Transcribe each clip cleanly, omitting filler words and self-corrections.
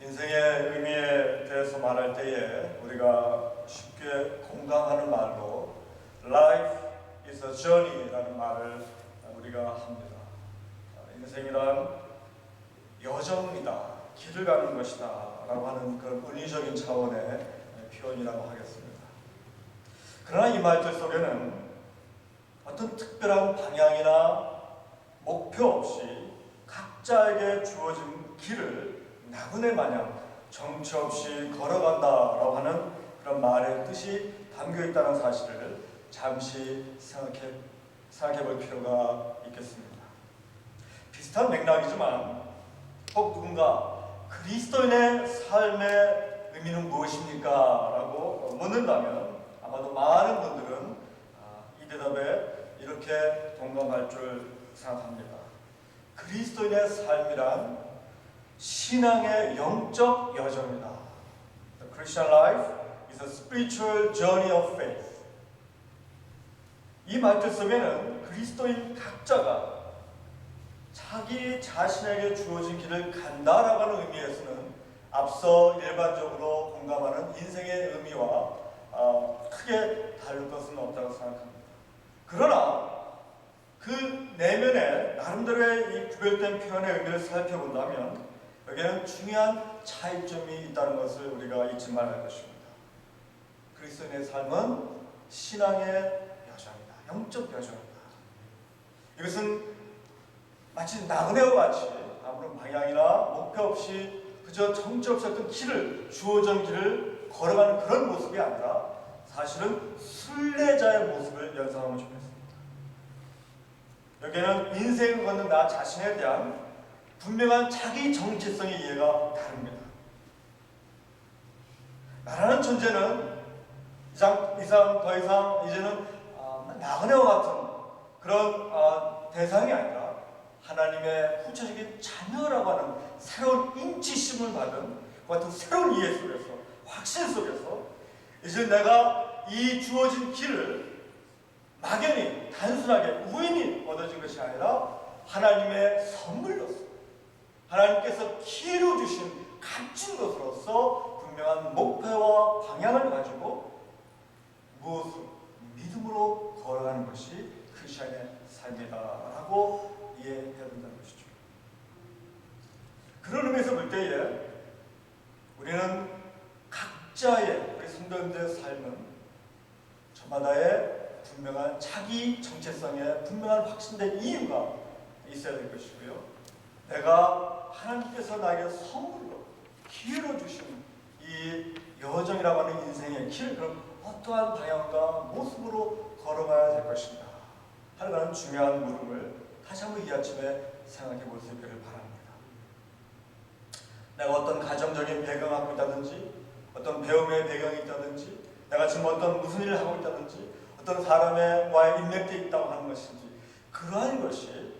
인생의 의미에 대해서 말할 때에 우리가 쉽게 공감하는 말로 Life is a journey라는 말을 우리가 합니다. 인생이란 여정이다, 길을 가는 것이다 라고 하는 그런 은유적인 차원의 표현이라고 하겠습니다. 그러나 이 말들 속에는 어떤 특별한 방향이나 목표 없이 각자에게 주어진 길을 나그네 마냥 정처 없이 걸어간다라고 하는 그런 말의 뜻이 담겨 있다는 사실을 잠시 생각해 볼 필요가 있겠습니다. 비슷한 맥락이지만 혹 누군가 그리스도인의 삶의 의미는 무엇입니까? 라고 묻는다면 아마도 많은 분들은 이 대답에 이렇게 동감할 줄 생각합니다. 그리스도인의 삶이란 신앙의 영적 여정이다. The Christian life is a spiritual journey of faith. 이 말뜻 속에는 그리스도인 각자가 자기 자신에게 주어진 길을 간다라고 하는 의미에서는 앞서 일반적으로 공감하는 인생의 의미와 크게 다를 것은 없다고 생각합니다. 그러나 그 내면의 나름대로의 이 구별된 표현의 의미를 살펴본다면 여기에는 중요한 차이점이 있다는 것을 우리가 잊지 말아야 할 것입니다. 그리스도인의 삶은 신앙의 여정이다. 영적 여정이다. 이것은 마치 나그네와 같이 아무런 방향이나 목표 없이 그저 정처 없이 어떤 길을, 주어진 길을 걸어가는 그런 모습이 아니라 사실은 순례자의 모습을 연상하면 좋겠습니다. 여기에는 인생을 걷는 나 자신에 대한 분명한 자기 정체성의 이해가 다릅니다. 나라는 존재는 더 이상 이제는 나그네와 같은 그런 대상이 아니라 하나님의 후처적인 자녀라고 하는 새로운 인치심을 받은 그 같은 새로운 이해 속에서, 확신 속에서 이제 내가 이 주어진 길을 막연히 단순하게 우연히 얻어진 것이 아니라 하나님의 선물로서 하나님께서 기회로 주신 값진 것으로서 분명한 목표와 방향을 가지고 무엇을 믿음으로 걸어가는 것이 크리스천의 삶이다라고 이해해야 된다는 것이죠. 그런 의미에서 볼 때에 우리는 각자의 우리 성도님들의 삶은 저마다의 분명한 자기 정체성에 분명한 확신된 이유가 있어야 될 것이고요. 내가 하나님께서 나에게 선물로 기회로 주신 이 여정이라고 하는 인생의 길, 그럼 어떠한 방향과 모습으로 걸어가야 될 것인가 하는 중요한 물음을 다시 한번 이 아침에 생각해 볼 수 있기를 바랍니다. 내가 어떤 가정적인 배경을 갖고 있다든지 어떤 배움의 배경이 있다든지 내가 지금 무슨 일을 하고 있다든지 어떤 사람과의 인맥이 있다고 하는 것인지 그러한 것이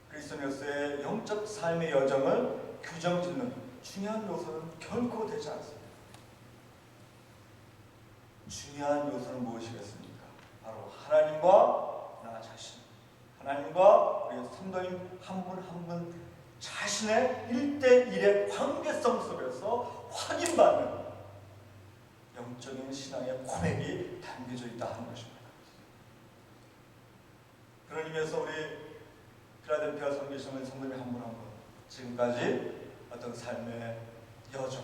그리스도인으로서의 영적 삶의 여정을 규정짓는 중요한 요소는 결코 되지 않습니다. 중요한 요소는 무엇이겠습니까? 바로 하나님과 나 자신, 하나님과 우리 성도님 한 분 한 분 자신의 1대1의 관계성 속에서 확인받는 영적인 신앙의 고백이 담겨져 있다 하는 것입니다. 그런 의미에서 우리 필라델피아 선교시는 성도님 한 분 한 분 지금까지 어떤 삶의 여정,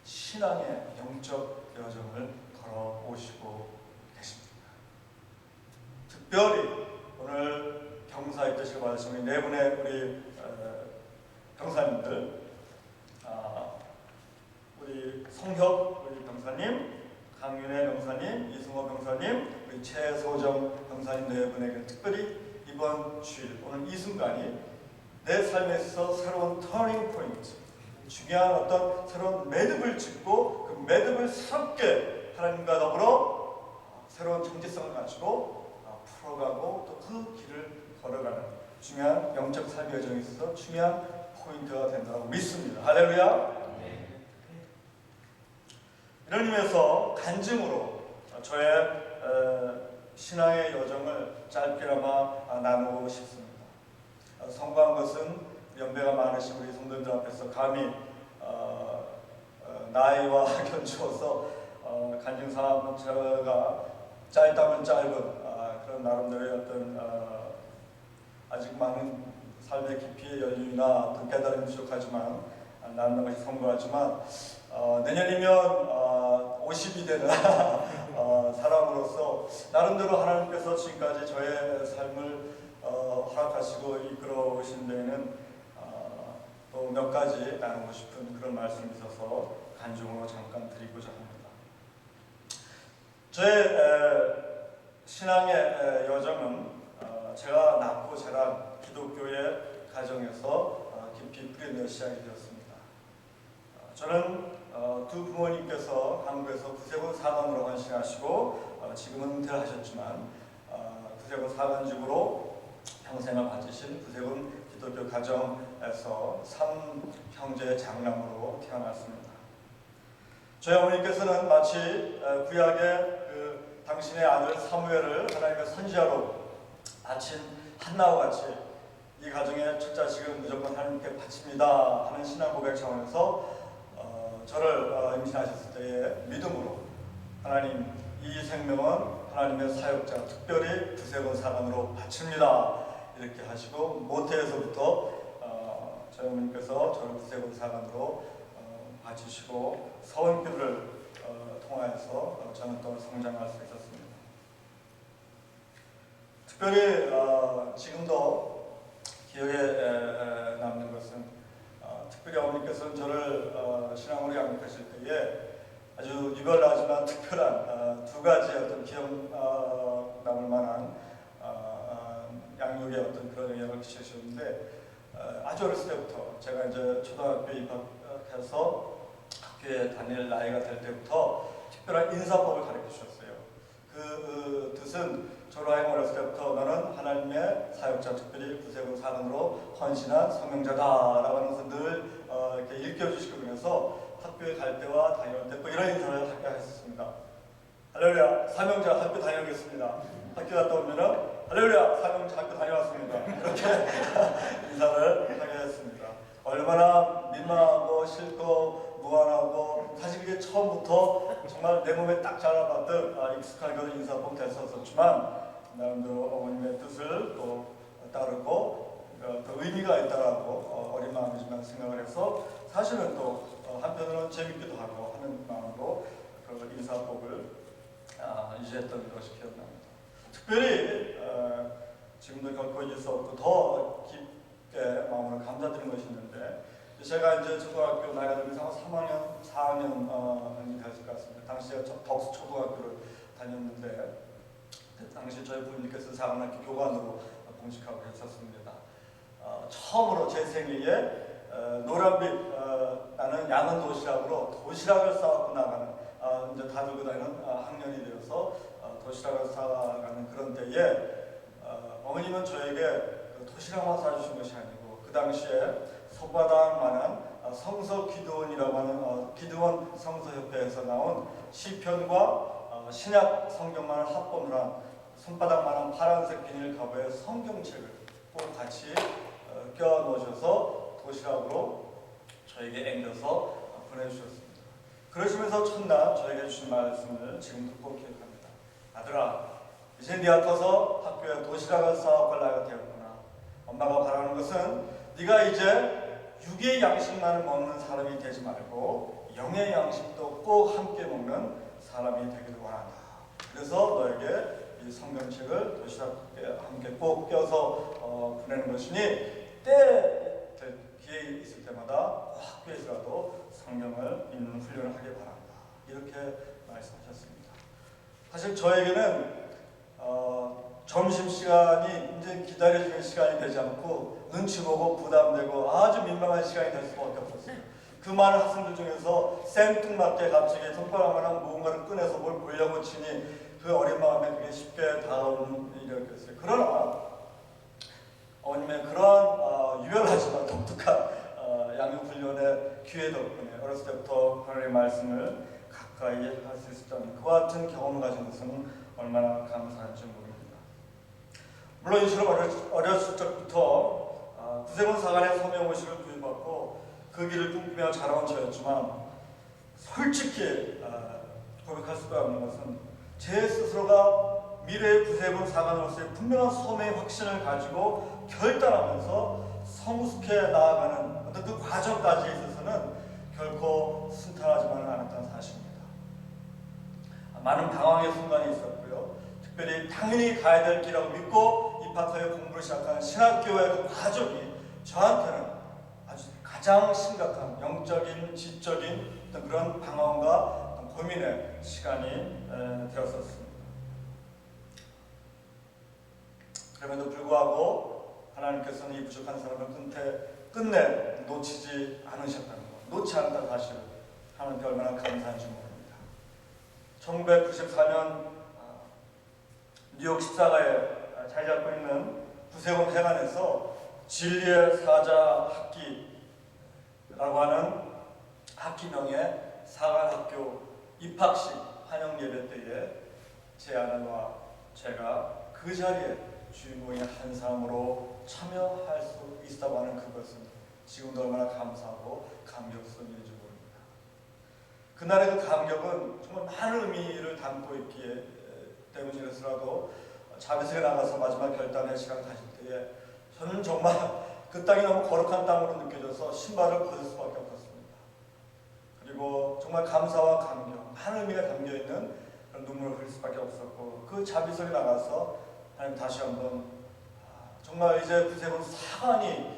신앙의 영적 여정을 걸어오시고 계십니다. 특별히 오늘 경사의 뜻을 받으신 우리 네 분의 우리 병사님들, 우리 성혁 우리 병사님, 강윤혜 병사님, 이승호 병사님, 우리 최소정 병사님 네 분에게 특별히 이번 주일, 오늘 이 순간이 내 삶에 있어서 새로운 터닝 포인트, 중요한 어떤 새로운 매듭을 짚고 그 매듭을 새롭게 하나님과 더불어 새로운 정체성을 가지고 풀어가고 또 그 길을 걸어가는 중요한 영적 삶의 여정에 있어서 중요한 포인트가 된다고 믿습니다. 할렐루야! 이런 의미에서 간증으로 저의 신앙의 여정을 짧게나마 나누고 싶습니다. 성공한 것은 연배가 많으신 우리 성도들 앞에서 감히 나이와 견주어서 간증사항 제가 짧다면 짧은 그런 나름대로의 어떤 아직 많은 삶의 깊이의 연륜이나 어떤 깨달음이 부족하지만 나는 것이 성공하지만 내년이면 50이 되는 사람으로서 나름대로 하나님께서 지금까지 저의 삶을 허락하시고 이끌어오신 데에는 또 몇 가지 나누고 싶은 그런 말씀이 있어서 간증으로 잠깐 드리고자 합니다. 저의 신앙의 여정은 제가 낳고 자란 기독교의 가정에서 깊이 뿌리내어 시작이 되었습니다. 저는 두 부모님께서 한국에서 구세군 사관으로 헌신하시고 지금은 은퇴를 하셨지만 구세군 사관직으로 평생을 바치신 구세군 기독교 가정에서 3형제 장남으로 태어났습니다. 저희 어머니께서는 마치 구약의 당신의 아들 사무엘을 하나님의 선지자로 바친 한나와 같이 이 가정의 첫 자식은 무조건 하나님께 바칩니다 하는 신앙 고백 차원에서 저를 임신하셨을 때의 믿음으로 하나님 이 생명은 하나님의 사역자 특별히 구세군 사관으로 바칩니다 이렇게 하시고 모태에서부터 저희 어머니께서 저를 구세군 사관으로 바치시고 서원교를 통하여서 저는 또 성장할 수 있었습니다. 특별히 지금도 기억에 남는 것은 특별히 어머니께서는 저를 신앙으로 양육하실 때에 아주 유별나지만 특별한 두 가지 어떤 기억 남을 만한 양육의 어떤 그런 영향을 끼치셨는데 아주 어렸을 때부터 제가 이제 초등학교에 입학해서 학교에 다닐 나이가 될 때부터 특별한 인사법을 가르쳐 주셨어요. 그 뜻은 저로 하여금 어렸을 때부터 너는 하나님의 사역자 특별히 구세군 사관으로 헌신한 성명자다라고 하는 것을 늘 이렇게 일깨워주시고 그래서 학교에 갈 때와 다닐 때 또 이런 인사를 하게 했었습니다. 할렐루야 사명자 학교 다녀오겠습니다. 학교 갔다 오면은 할렐루야 사명자 학교 다녀왔습니다. 이렇게 인사를 하게 했습니다. 얼마나 민망하고 싫고 무안하고 사실 그게 처음부터 정말 내 몸에 딱 자라봤듯 익숙한 그런 인사법 됐었지만 나름대로 어머님의 뜻을 또 따르고 또 의미가 있다라고 어린 마음이지만 생각을 해서 사실은 또 한편으로는 재밌기도 하고 하는 마음으로 그 인사법을 유지했던 것이 기억납니다. 특별히 지금도 겪고 있었고 더 깊게 마음으로 감사드리는 것이 있는데 제가 이제 초등학교 나이가 들면서 3학년, 4학년이 됐을 것 같습니다. 당시에 덕수 초등학교를 다녔는데 당시 저희 부모님께서 사관학교 교관으로 봉직하고 했었습니다. 처음으로 제 생애에 노란빛 나는 양은 도시락으로 도시락을 싸갖고 나가는 이제 다 들고 다니는 학년이 되어서 도시락을 싸가는 그런 때에 어머님은 저에게 도시락만 싸주신 것이 아니고 그 당시에 손바닥만한 성서 기도원이라고 하는 기도원 성서협회에서 나온 시편과 신약 성경만을 합본을 한 손바닥만한 파란색 비닐 가구의 성경책을 꼭 같이 껴 넣으셔서 도시락으로 저에게 앵겨서 보내주셨습니다. 그러시면서 첫날 저에게 주신 말씀을 지금도 꼭 기억합니다. 아들아, 이제 네가 커서 학교에 도시락을 싸갈 나이가 되었구나. 엄마가 바라는 것은 네가 이제 육의 양식만을 먹는 사람이 되지 말고 영의 양식도 꼭 함께 먹는 사람이 되기를 원한다. 그래서 너에게 이 성경책을 도시락에 함께 꼭 껴서 보내는 것이니 기회 있을 때마다 학교에서라도 성경을 읽는 훈련을 하길 바란다. 이렇게 말씀하셨습니다. 사실 저에게는 점심시간이 이제 기다려지는 시간이 되지 않고 눈치 보고 부담되고 아주 민망한 시간이 될 수밖에 없었어요. 그 많은 학생들 중에서 생뚱맞게 갑자기 손가락만한 무언가를 꺼내서 뭘 보려고 치니 그 어린 마음에 그게 쉽게 다가오는 일이었어요. 그러나 어머님의 그러한 유별하지만 독특한 양육훈련의 기회 덕분에 어렸을 때부터 하나님의 말씀을 가까이 할 수 있었다는 그와 같은 경험을 가진 것은 얼마나 감사한지 모릅니다. 물론 이처럼 어렸을 적부터 구세군 사관의 소명호식을 교육받고 그 길을 꿈꾸며 자라온 저였지만 솔직히 고백할 수가 없는 것은 제 스스로가 미래의 구세군 사관으로서의 분명한 소명의 확신을 가지고 결단하면서 성숙해 나아가는 어떤 그 과정까지에 있어서는 결코 순탄하지만은 않았다는 사실입니다. 많은 방황의 순간이 있었고요. 특별히 당연히 가야 될 길이라고 믿고 입학하여 공부를 시작하는 신학교의 그 과정이 저한테는 아주 가장 심각한 영적인, 지적인 어떤 그런 방황과 어떤 고민의 시간이 되었었습니다. 그럼에도 불구하고 하나님께서는 이 부족한 사람을 끝내 놓치지 않으셨다는 것, 놓지 않았다는 사실을 하나님께 얼마나 감사한지 모릅니다. 1994년 뉴욕 십자가에 자리 잡고 있는 구세군 해관에서 진리의 사자 학기라고 하는 학기명의 사관학교 입학식 환영 예배 때에 제 아내와 제가 그 자리에 주인공의 한 사람으로 참여할 수 있다고 하는 그것은 지금도 얼마나 감사하고 감격스러운지 모릅니다. 그날의 그 감격은 정말 많은 의미를 담고 있기에 때문이라서라도 자비스에 나가서 마지막 결단의 시간을 가질 때에 저는 정말 그 땅이 너무 거룩한 땅으로 느껴져서 신발을 벗을 수밖에 없었습니다. 그리고 정말 감사와 감격, 많은 의미가 담겨있는 그런 눈물을 흘릴 수밖에 없었고 그 자비스에 나가서 하나님 다시 한번 정말 이제 구세군 사관이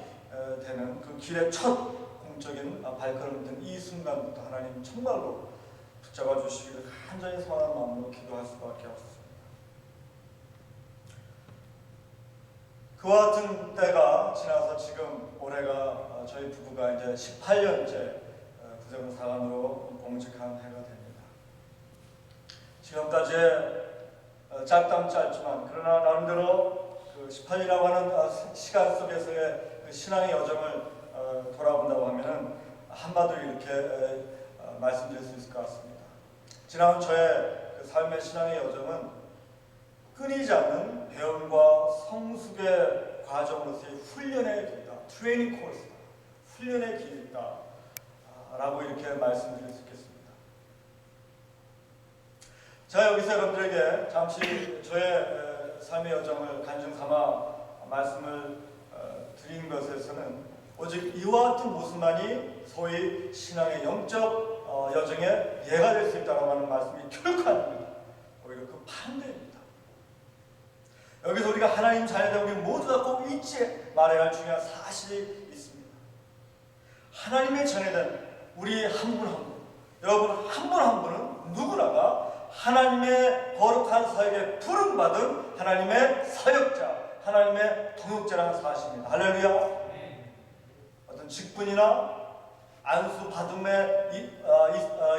되는 그 길의 첫 공적인 발걸음이 된 이 순간부터 하나님 정말로 붙잡아 주시기를 간절히 소원하는 마음으로 기도할 수밖에 없었습니다. 그와 같은 때가 지나서 지금 올해가 저희 부부가 이제 18년째 구세군 사관으로 공직한 해가 됩니다. 지금까지 짧다면 짧지만 그러나 나름대로 그 18년이라고 하는 시간 속에서의 그 신앙의 여정을 돌아본다고 하면은 한마디로 이렇게 말씀드릴 수 있을 것 같습니다. 지난 저의 그 삶의 신앙의 여정은 끊이지 않는 배움과 성숙의 과정으로서의 훈련의 길이다. 트레이닝 코스다. 훈련의 길이다. 라고 이렇게 말씀드릴 수 있겠습니다. 자, 여기서 여러분들에게 잠시 저의 삶의 여정을 간증 삼아 말씀을 드린 것에서는 오직 이와 같은 모습만이 소위 신앙의 영적 여정의 예가 될 수 있다고 하는 말씀이 결코 아닙니다. 오히려 그 반대입니다. 여기서 우리가 하나님 자녀된 우리 모두가 꼭 잊지 말아야 할 중요한 사실이 있습니다. 하나님의 자녀된 우리 한 분 한 분, 여러분 한 분 한 분은 누구나가 하나님의 거룩한 사역에 부름받은 하나님의 사역자, 하나님의 동역자라는 사실입니다. 할렐루야. 어떤 직분이나 안수 받음의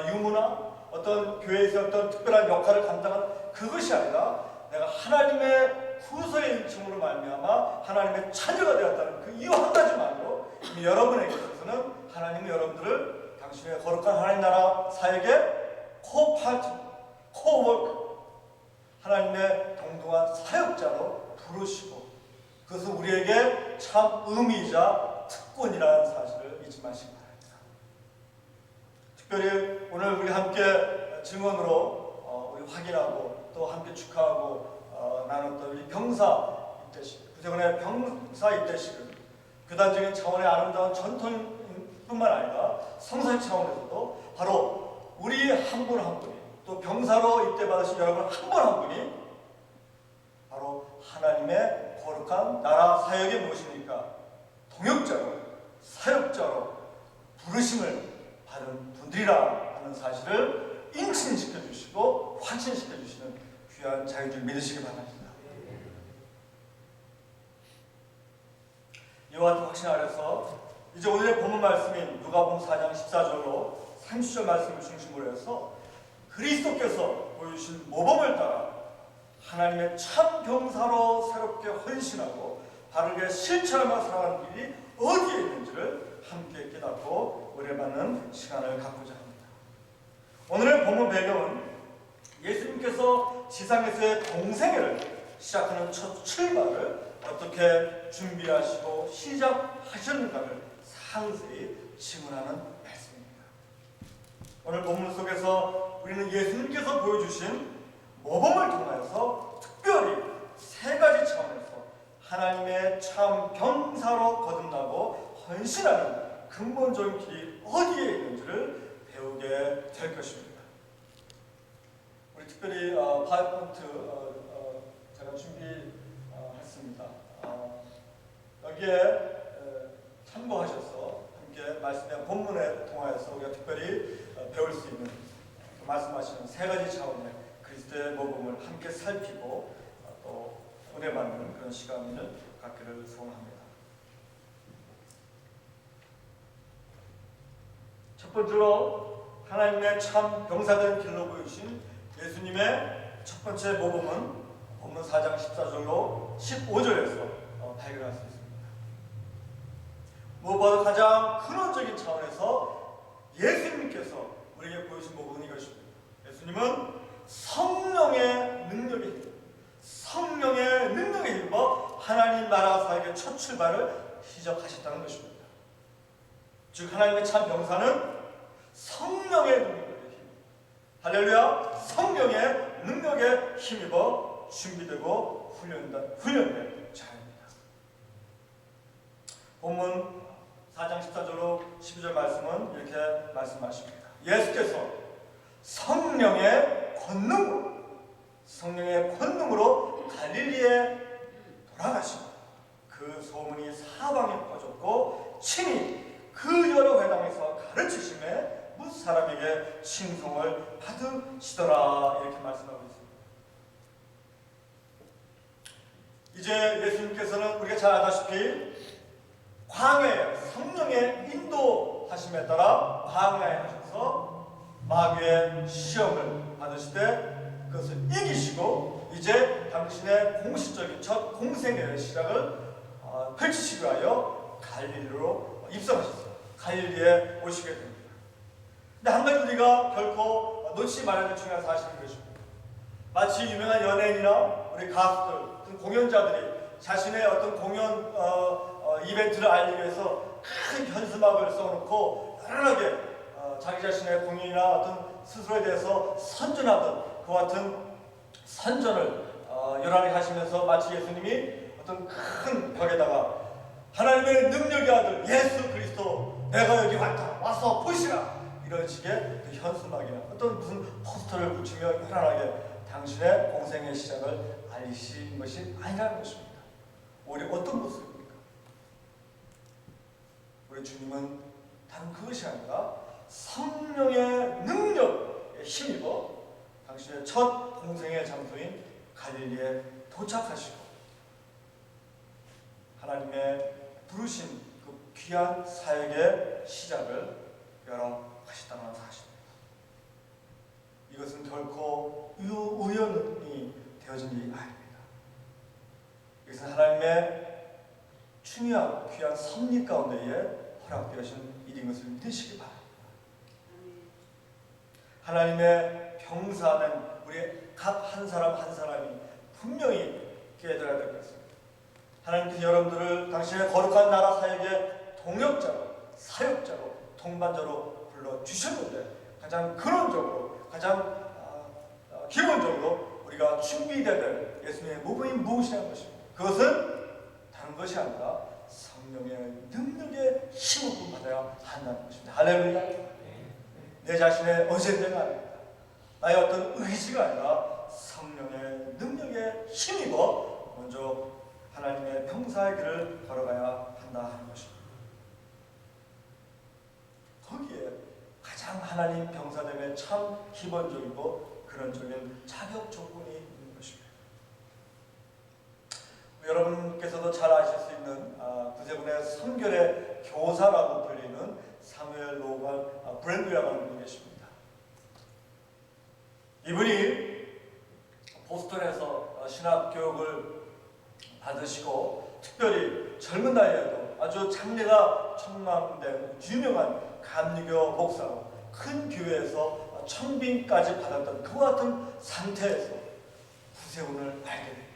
유무나 어떤 교회에서 어떤 특별한 역할을 감당한 그것이 아니라 내가 하나님의 후손의 인칭으로 말미암아 하나님의 자녀가 되었다는 그 이유 한 가지만으로 이미 여러분에게 있어서는 하나님은 여러분들을 당신의 거룩한 하나님 나라 사역의 코파트너, 코워크, 하나님의 동등한 사역자로 부르시고 그것은 우리에게 참 의미이자 특권이라는 사실을 잊지 마시기 바랍니다. 특별히 오늘 우리 함께 증언으로 우리 확인하고 또 함께 축하하고 나눴던 우리 병사 입대식, 구세군의 병사 입대식은 교단적인 차원의 아름다운 전통뿐만 아니라 성사의 차원에서도 바로 우리 한 분 한 분이 또 병사로 입대받으신 여러분 한 분 한 분이 바로 하나님의 거룩한 나라 사역이 무엇입니까? 동역자로, 사역자로 부르심을 받은 분들이라 하는 사실을 인증시켜 주시고 확신시켜 주시는 귀한 자유를 믿으시기 바랍니다. 이와 같은 확신 아래서 이제 오늘의 본문 말씀인 누가복음 4장 14절로 30절 말씀을 중심으로 해서 그리스도께서 보여주신 모범을 따라 하나님의 참 병사로 새롭게 헌신하고 바르게 실천하며 살아가는 길이 어디에 있는지를 함께 깨닫고 의뢰받는 시간을 갖고자 합니다. 오늘의 본문 배경은 예수님께서 지상에서의 공생애를 시작하는 첫 출발을 어떻게 준비하시고 시작하셨는가를 상세히 증언하는 말씀입니다. 오늘 본문 속에서 우리는 예수님께서 보여주신 모범을 통하여서 특별히 세 가지 차원에서 하나님의 참 병사로 거듭나고 헌신하는 근본적인 길이 어디에 있는지를 배우게 될 것입니다. 우리 특별히 파워포인트 제가 준비했습니다. 여기에 참고하셔서 함께 말씀의 본문에 통하여서 우리가 특별히 배울 수 있는 말씀하시는 세 가지 차원의 그리스도의 모범을 함께 살피고 또 은혜 받는 그런 시간을 갖기를 소원합니다. 첫 번째로 하나님의 참 병사된 길로 보이신 예수님의 첫 번째 모범은 본문 4장 14절로 15절에서 발견할 수 있습니다. 무엇보다 가장 근원적인 차원에서 예수님께서 우리에게 보여주신 모범은 이것입니다. 예수님은 성령의 능력에 힘입어 하나님 나라 사역의 첫 출발을 시작하셨다는 것입니다. 즉 하나님의 참 병사는 성령의 능력에 할렐루야! 성령의 능력에 힘입어 준비되고 훈련된 자입니다. 본문 4장 14절로 12절 말씀은 이렇게 말씀하십니다. 예수께서 성령의 권능으로 갈릴리에 돌아가시고 그 소문이 사방에 퍼졌고 친히 그 여러 회당에서 가르치심에 무 사람에게 칭송을 받으시더라 이렇게 말씀하고 있습니다. 이제 예수님께서는 우리가 잘 아다시피 광야에 성령의 인도하심에 따라 광야에 하셔서 마귀의 시험을 받으실 때 그것을 이기시고 이제 당신의 공식적인 첫 공생의 시작을 펼치시기 위하여 갈릴리로 입성하셨어요. 갈릴리에 오시게 됩니다. 근데 한 가지 우리가 결코 놓치지 말아야 될 중요한 사실인 것입니다. 마치 유명한 연예인이나 우리 가수들, 공연자들이 자신의 어떤 공연 이벤트를 알리기 위해서 큰 현수막을 써놓고 편안하게 자기 자신의 공연이나 어떤 스스로에 대해서 선전하던 그와 같은 선전을 요란히 하시면서 마치 예수님이 어떤 큰 벽에다가 하나님의 능력의 아들 예수 그리스도 내가 여기 왔다 와서 보시라 이런 식의 그 현수막이나 어떤 무슨 포스터를 붙이며 편안하게 당신의 공생의 시작을 알리신 것이 아니라는 것입니다. 오히려 어떤 모습입니까? 우리 주님은 다른 그것이 아니라 성령의 능력에 힘입어 당신의 첫 공생의 장소인 갈릴리에 도착하시고 하나님의 부르신 그 귀한 사역의 시작을 열어가셨다는 사실입니다. 이것은 결코 우연히 되어진 일이 아닙니다. 이것은 하나님의 중요한 귀한 섭리 가운데에 허락되어진 일인 것을 믿으시기 바랍니다. 하나님의 병사는 우리 각 한 사람 한 사람이 분명히 깨달아야 될 것입니다. 하나님께서 여러분들을 당신의 거룩한 나라 사역의 동역자로, 사역자로, 동반자로 불러주셨는데 가장 근원적으로, 가장 기본적으로 우리가 준비되어야 될 예수님의 모범이 무엇이라는 것입니다. 그것은 다른 것이 아니라 성령의 능력에 힘을 받아야 한다는 것입니다. 할렐루야. 내 자신의 어제대가 아닙니다. 나의 어떤 의지가 아니라 성령의 능력에 힘입어 먼저 하나님의 병사의 길을 걸어가야 한다 하는 것입니다. 거기에 가장 하나님 병사됨의 참 기본적이고 근원적인 자격 조건이 있는 것입니다. 여러분께서도 잘 아실 수 있는 구세군의 선결의 교사라고 불리는 사무엘 로건 브랜드라는 분이 계십니다. 이분이 보스턴에서 신학 교육을 받으시고 특별히 젊은 나이에도 아주 장래가 촉망된 유명한 감리교 목사로 큰 교회에서 청빙까지 받았던 그와 같은 상태에서 구세군을 알게 됩니다.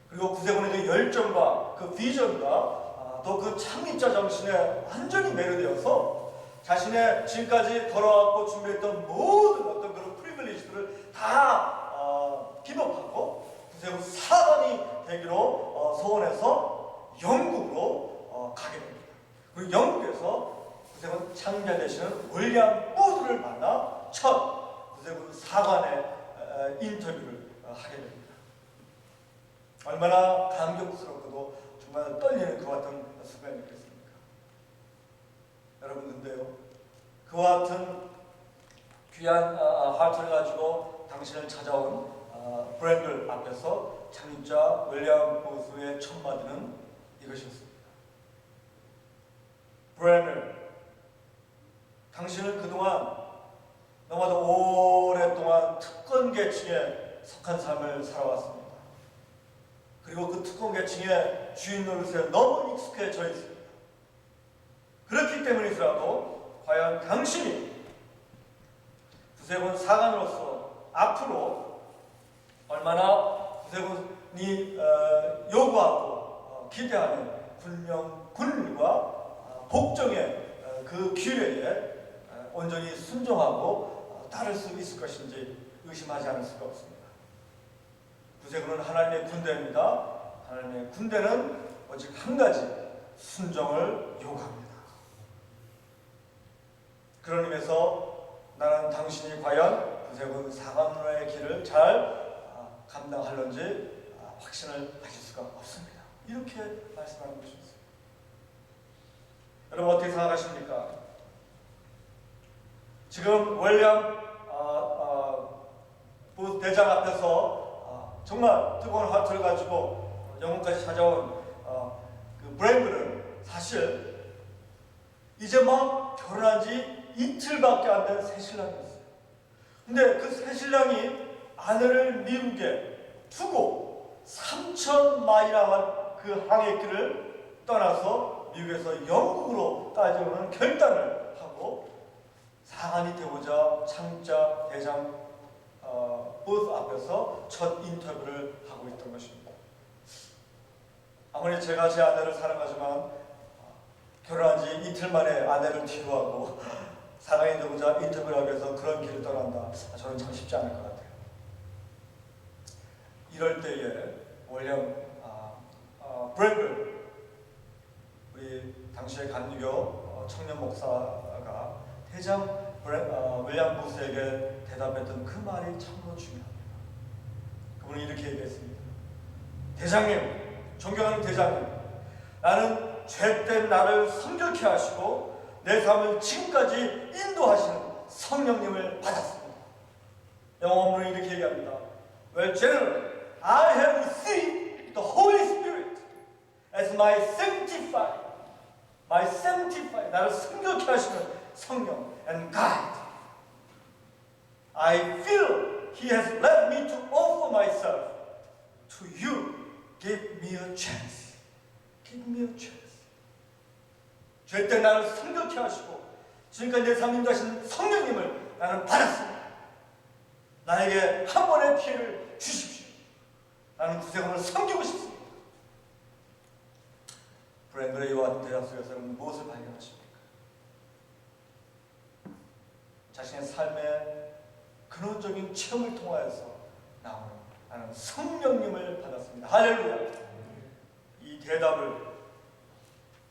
그리고 구세군의 그 열정과 그 비전과 또 그 창립자 정신에 완전히 매료되어서 자신의 지금까지 걸어왔고 준비했던 모든 어떤 그런 프리빌리지들을 다 기법하고 구세군 사관이 되기로 소원해서 영국으로 가게 됩니다. 그리고 영국에서 구세군 창자 되시는 윌리엄 부드를 만나 첫 구세군 사관의 인터뷰를 하게 됩니다. 얼마나 감격스럽고도 정말 떨리는 그와 같은 순간이었겠습니까? 여러분, 근데요, 그와 같은 귀한 하트를 가지고 당신을 찾아온 브랜들 앞에서 창립자 윌리엄 부스의 첫 마디는 이것이었습니다. 브랜들, 당신은 그동안 너무나도 오랫동안 특권 계층에 속한 삶을 살아왔습니다. 그리고 그 특권 계층의 주인 노릇에 너무 익숙해져 있습니다. 그렇기 때문이더라도 과연 당신이 구세군 사관으로서 앞으로 얼마나 구세군이 요구하고 기대하는 군령과 복종의 그 규례에 온전히 순종하고 따를 수 있을 것인지 의심하지 않을 수가 없습니다. 구세군은 하나님의 군대입니다. 하나님의 군대는 오직 한 가지, 순종을 요구합니다. 그런 의미에서 나는 당신이 과연 구세군 사관로의 길을 잘 감당할런지 확신을 가질 수가 없습니다. 이렇게 말씀하는 것입니다. 여러분, 어떻게 생각하십니까? 지금 윌리엄 부스 대장 앞에서 정말 뜨거운 하트를 가지고 영국까지 찾아온 그 브랜들은 사실 이제 막 결혼한 지 이틀밖에 안 된 새신랑이었어요. 근데 그 새신랑이 아내를 미국에 두고 3,000마일이라는 그 항해길을 떠나서 미국에서 영국으로 따져오는 결단을 하고 사관이 되고자 창립자 대장 부스 앞에서 첫 인터뷰를 하고 있던 것입니다. 아무리 제가 제 아내를 사랑하지만 결혼한 지 이틀 만에 아내를 뒤로하고 사랑이 되고자 인터뷰를 하기 위해서 그런 길을 떠난다. 저는 참 쉽지 않을 것 같아요. 이럴 때에 윌리엄 브랜들, 우리 당시의 감리교 청년 목사가 대장 윌리엄 부스에게 대답했던 그 말이 참으로 중요합니다. 그분은 이렇게 얘기했습니다. 대장님, 존경하는 대장님, 나는 죄된 나를 성결케 하시고 내 삶을 지금까지 인도하시는 성령님을 받았습니다. 영어 원문은 이렇게 얘기합니다. Well, General, I have received the Holy Spirit as my sanctified, 나를 성결케 하시는 성령 and guide. I feel He has led me to offer myself to you. Give me a chance. Give me a chance. 죄때 나를 성결케 하시고 지금까지 내 삶 인도하신 성령님을 나는 받았습니다. 나에게 한 번의 기회를 주십시오. 나는 구세군을 섬기고 싶습니다. 브랜들의 이와 같은 대답 속에서 여러분 무엇을 발견하십니까? 자신의 삶의 근원적인 체험을 통하여서 나오는 나는 성령님을 받았습니다. 할렐루야. 이 대답을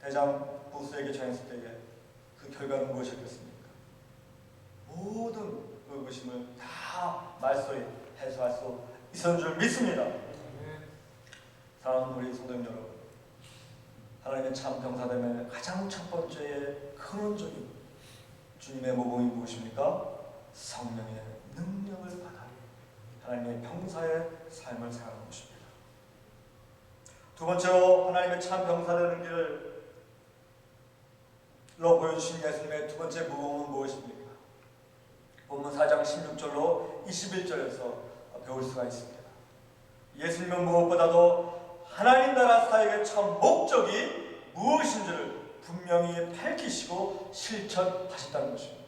대장 부스에게 전했을 때에 그 결과는 무엇이었겠습니까? 모든 의구심을 다 말소에 해소할 수 있었는 줄 믿습니다. 사랑하는 우리 성도님 여러분, 하나님의 참 병사됨의 가장 첫 번째의 근원적인 주님의 모범이 무엇입니까? 성령의 능력을 받아 하나님의 병사의 삶을 살아가는 것입니다. 두 번째로 하나님의 참 병사되는 길을 보여주신 예수님의 두 번째 모범은 무엇입니까? 본문 4장 16절로 21절에서 배울 수가 있습니다. 예수님은 무엇보다도 하나님 나라 사역의 참 목적이 무엇인지를 분명히 밝히시고 실천하셨다는 것입니다.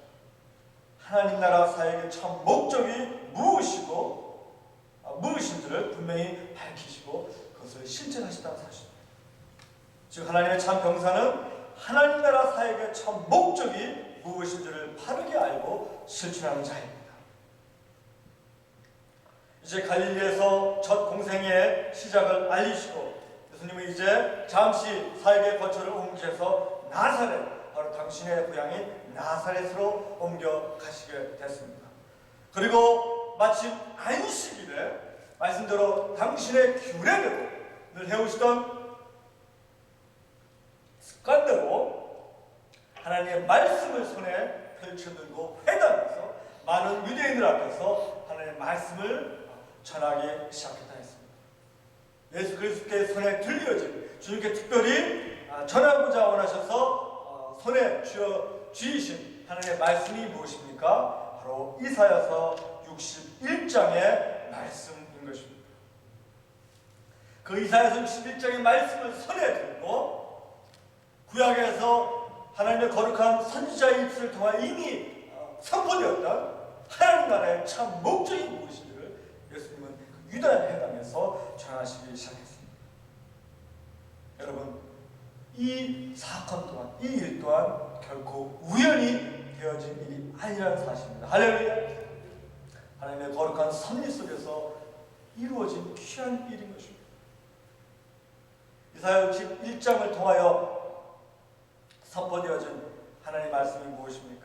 하나님 나라 사역의 참 목적이 무엇인지를 분명히 밝히시고 그것을 실천하셨다는 사실입니다. 즉 하나님의 참 병사는 하나님 나라 사역의 참 목적이 무엇인지를 바르게 알고 실천하는 자입니다. 이제 갈릴리에서 첫 공생의 시작을 알리시고 예수님은 이제 잠시 사역의 거처를 옮기셔서 나사렛, 바로 당신의 고향인 나사렛으로 옮겨가시게 됐습니다. 그리고 마침 안식일에 말씀대로 당신의 규례대로 늘 해오시던 습관대로 하나님의 말씀을 손에 펼쳐들고 회당에서 많은 유대인들 앞에서 하나님의 말씀을 전하기 시작했다 했습니다. 예수 그리스도의 손에 들려진 주님께 특별히 전하고자 원하셔서 손에 쥐으신 하나님의 말씀이 무엇입니까? 바로 이사야서 61장의 말씀인 것입니다. 그 이사야서 61장의 말씀을 손에 들고 구약에서 하나님의 거룩한 선지자의 입술을 통해 이미 선포되었던 하나님 나라의 참 목적이 무엇인지를 예수님은 유다 회당에서 전하시기 시작했습니다. 여러분, 이 사건 또한, 이 일 또한 결코 우연히 되어진 일이 아니라는 사실입니다. 할렐루야! 하나님의 거룩한 섭리 속에서 이루어진 귀한 일인 것입니다. 이사야 61장을 통하여 선포되어진 하나님의 말씀이 무엇입니까?